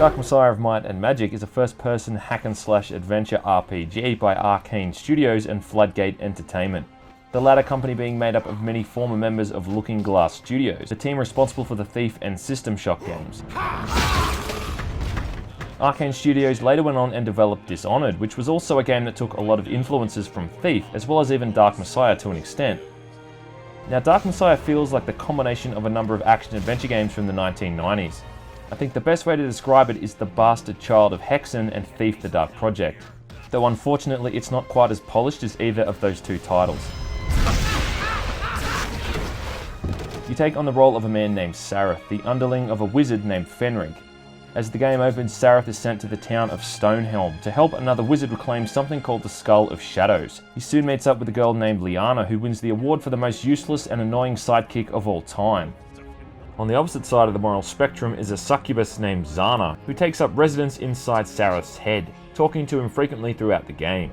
Dark Messiah of Might and Magic is a first-person hack-and-slash adventure RPG by Arkane Studios and Floodgate Entertainment, the latter company being made up of many former members of Looking Glass Studios, the team responsible for the Thief and System Shock games. Arkane Studios later went on and developed Dishonored, which was also a game that took a lot of influences from Thief, as well as even Dark Messiah to an extent. Now, Dark Messiah feels like the combination of a number of action-adventure games from the 1990s. I think the best way to describe it is the bastard child of Hexen and Thief the Dark Project, though unfortunately it's not quite as polished as either of those two titles. You take on the role of a man named Sareth, the underling of a wizard named Phenrig. As the game opens, Sareth is sent to the town of Stonehelm to help another wizard reclaim something called the Skull of Shadows. He soon meets up with a girl named Liana, who wins the award for the most useless and annoying sidekick of all time. On the opposite side of the moral spectrum is a succubus named Zana, who takes up residence inside Sareth's head, talking to him frequently throughout the game.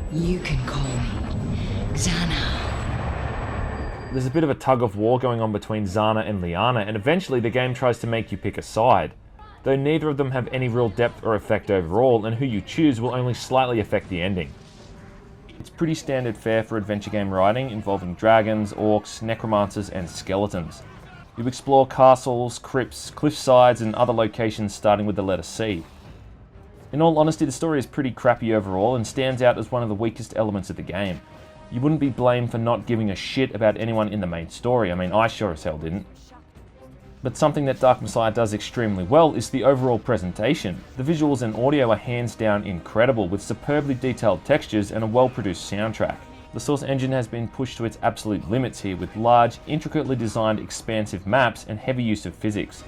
You can call me Zana. There's a bit of a tug of war going on between Zana and Liana, and eventually the game tries to make you pick a side, though neither of them have any real depth or effect overall, and who you choose will only slightly affect the ending. It's pretty standard fare for adventure game writing, involving dragons, orcs, necromancers, and skeletons. You explore castles, crypts, cliffsides, and other locations starting with the letter C. In all honesty, the story is pretty crappy overall and stands out as one of the weakest elements of the game. You wouldn't be blamed for not giving a shit about anyone in the main story. I mean, I sure as hell didn't. But something that Dark Messiah does extremely well is the overall presentation. The visuals and audio are hands down incredible, with superbly detailed textures and a well-produced soundtrack. The source engine has been pushed to its absolute limits here, with large, intricately designed expansive maps and heavy use of physics.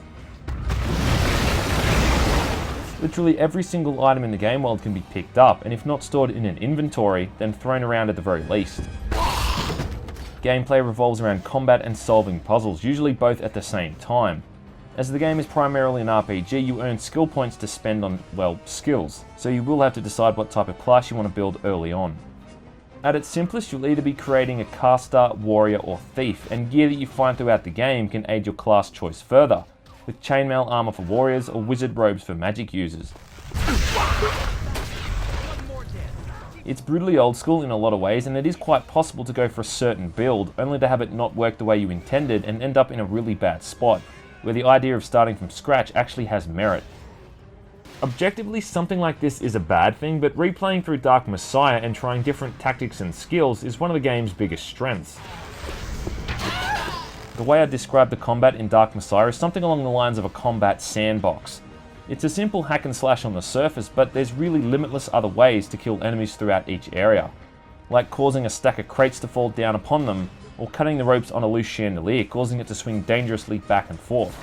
Literally every single item in the game world can be picked up, and if not stored in an inventory, then thrown around at the very least. Gameplay revolves around combat and solving puzzles, usually both at the same time. As the game is primarily an RPG, you earn skill points to spend on, well, skills, so you will have to decide what type of class you want to build early on. At its simplest, you'll either be creating a caster, warrior, or thief, and gear that you find throughout the game can aid your class choice further, with chainmail armor for warriors or wizard robes for magic users. It's brutally old school in a lot of ways, and it is quite possible to go for a certain build, only to have it not work the way you intended and end up in a really bad spot, where the idea of starting from scratch actually has merit. Objectively, something like this is a bad thing, but replaying through Dark Messiah and trying different tactics and skills is one of the game's biggest strengths. The way I describe the combat in Dark Messiah is something along the lines of a combat sandbox. It's a simple hack and slash on the surface, but there's really limitless other ways to kill enemies throughout each area, like causing a stack of crates to fall down upon them, or cutting the ropes on a loose chandelier, causing it to swing dangerously back and forth.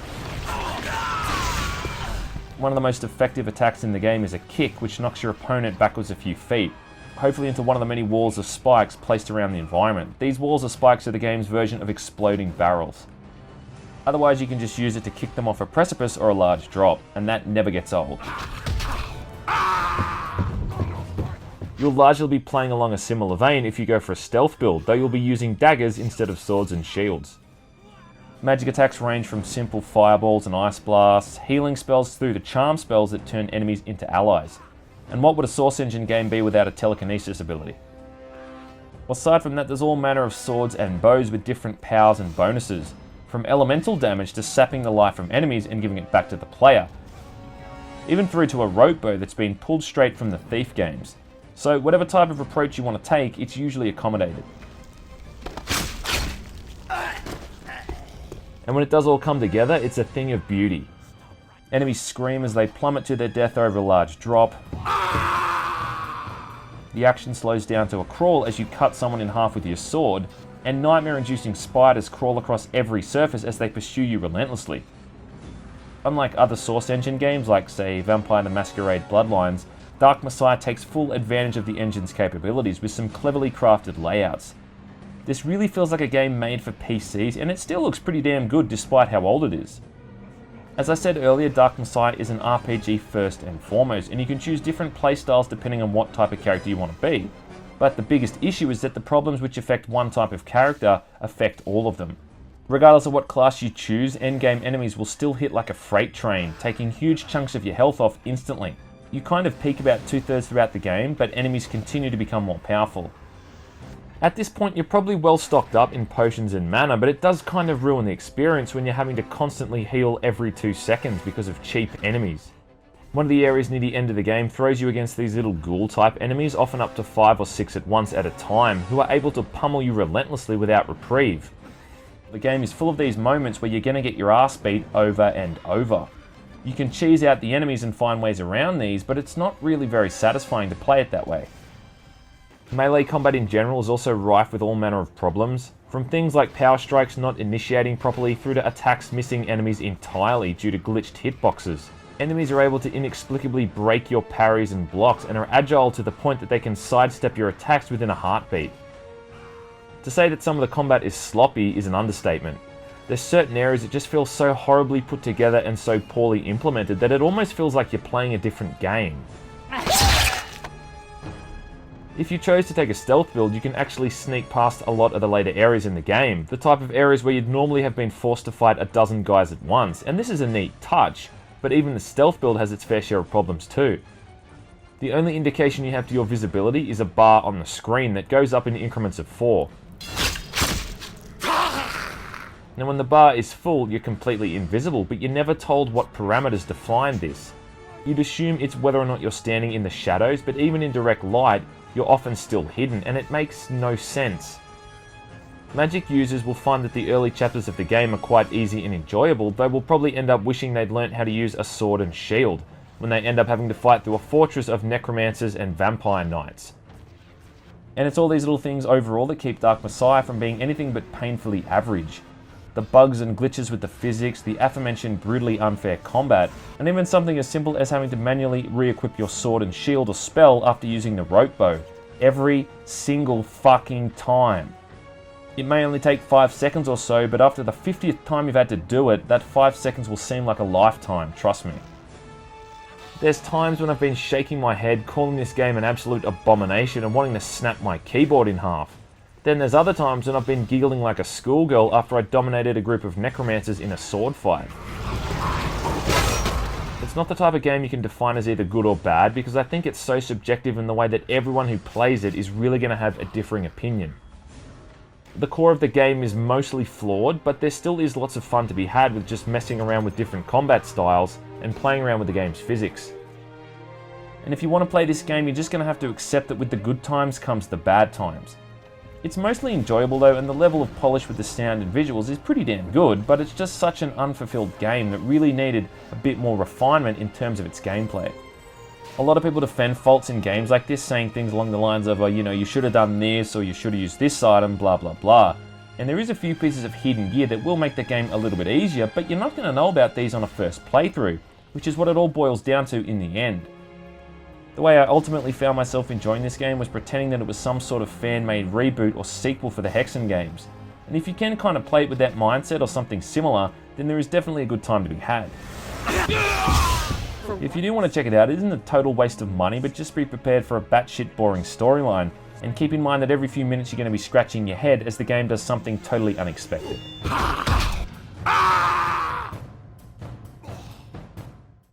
One of the most effective attacks in the game is a kick, which knocks your opponent backwards a few feet, hopefully into one of the many walls of spikes placed around the environment. These walls of spikes are the game's version of exploding barrels. Otherwise, you can just use it to kick them off a precipice or a large drop, and that never gets old. You'll largely be playing along a similar vein if you go for a stealth build, though you'll be using daggers instead of swords and shields. Magic attacks range from simple fireballs and ice blasts, healing spells through to charm spells that turn enemies into allies. And what would a Source Engine game be without a telekinesis ability? Aside from that, there's all manner of swords and bows with different powers and bonuses, from elemental damage to sapping the life from enemies and giving it back to the player, even through to a rope bow that's been pulled straight from the Thief games. So whatever type of approach you want to take, it's usually accommodated. And when it does all come together, it's a thing of beauty. Enemies scream as they plummet to their death over a large drop. The action slows down to a crawl as you cut someone in half with your sword, and nightmare-inducing spiders crawl across every surface as they pursue you relentlessly. Unlike other Source Engine games like, say, Vampire the Masquerade Bloodlines, Dark Messiah takes full advantage of the engine's capabilities with some cleverly crafted layouts. This really feels like a game made for PCs, and it still looks pretty damn good despite how old it is. As I said earlier, Dark Messiah is an RPG first and foremost, and you can choose different playstyles depending on what type of character you want to be. But the biggest issue is that the problems which affect one type of character affect all of them. Regardless of what class you choose, endgame enemies will still hit like a freight train, taking huge chunks of your health off instantly. You kind of peak about 2/3 throughout the game, but enemies continue to become more powerful. At this point, you're probably well stocked up in potions and mana, but it does kind of ruin the experience when you're having to constantly heal every 2 seconds because of cheap enemies. One of the areas near the end of the game throws you against these little ghoul-type enemies, often up to 5 or 6 at once at a time, who are able to pummel you relentlessly without reprieve. The game is full of these moments where you're going to get your ass beat over and over. You can cheese out the enemies and find ways around these, but it's not really very satisfying to play it that way. Melee combat in general is also rife with all manner of problems, from things like power strikes not initiating properly through to attacks missing enemies entirely due to glitched hitboxes. Enemies are able to inexplicably break your parries and blocks and are agile to the point that they can sidestep your attacks within a heartbeat. To say that some of the combat is sloppy is an understatement. There's certain areas that just feel so horribly put together and so poorly implemented that it almost feels like you're playing a different game. If you chose to take a stealth build, you can actually sneak past a lot of the later areas in the game, the type of areas where you'd normally have been forced to fight a dozen guys at once, and this is a neat touch, but even the stealth build has its fair share of problems too. The only indication you have to your visibility is a bar on the screen that goes up in increments of 4. Now when the bar is full, you're completely invisible, but you're never told what parameters define this. You'd assume it's whether or not you're standing in the shadows, but even in direct light, you're often still hidden, and it makes no sense. Magic users will find that the early chapters of the game are quite easy and enjoyable, though will probably end up wishing they'd learnt how to use a sword and shield, when they end up having to fight through a fortress of necromancers and vampire knights. And it's all these little things overall that keep Dark Messiah from being anything but painfully average. The bugs and glitches with the physics, the aforementioned brutally unfair combat, and even something as simple as having to manually re-equip your sword and shield or spell after using the rope bow. Every single fucking time. It may only take 5 seconds or so, but after the 50th time you've had to do it, that 5 seconds will seem like a lifetime, trust me. There's times when I've been shaking my head, calling this game an absolute abomination and wanting to snap my keyboard in half. Then there's other times when I've been giggling like a schoolgirl after I dominated a group of necromancers in a sword fight. It's not the type of game you can define as either good or bad, because I think it's so subjective in the way that everyone who plays it is really going to have a differing opinion. The core of the game is mostly flawed, but there still is lots of fun to be had with just messing around with different combat styles and playing around with the game's physics. And if you want to play this game, you're just going to have to accept that with the good times comes the bad times. It's mostly enjoyable though, and the level of polish with the sound and visuals is pretty damn good, but it's just such an unfulfilled game that really needed a bit more refinement in terms of its gameplay. A lot of people defend faults in games like this, saying things along the lines of, you should have done this, or you should have used this item, blah blah blah. And there is a few pieces of hidden gear that will make the game a little bit easier, but you're not going to know about these on a first playthrough, which is what it all boils down to in the end. The way I ultimately found myself enjoying this game was pretending that it was some sort of fan-made reboot or sequel for the Hexen games. And if you can kind of play it with that mindset or something similar, then there is definitely a good time to be had. If you do want to check it out, it isn't a total waste of money, but just be prepared for a batshit boring storyline, and keep in mind that every few minutes you're going to be scratching your head as the game does something totally unexpected.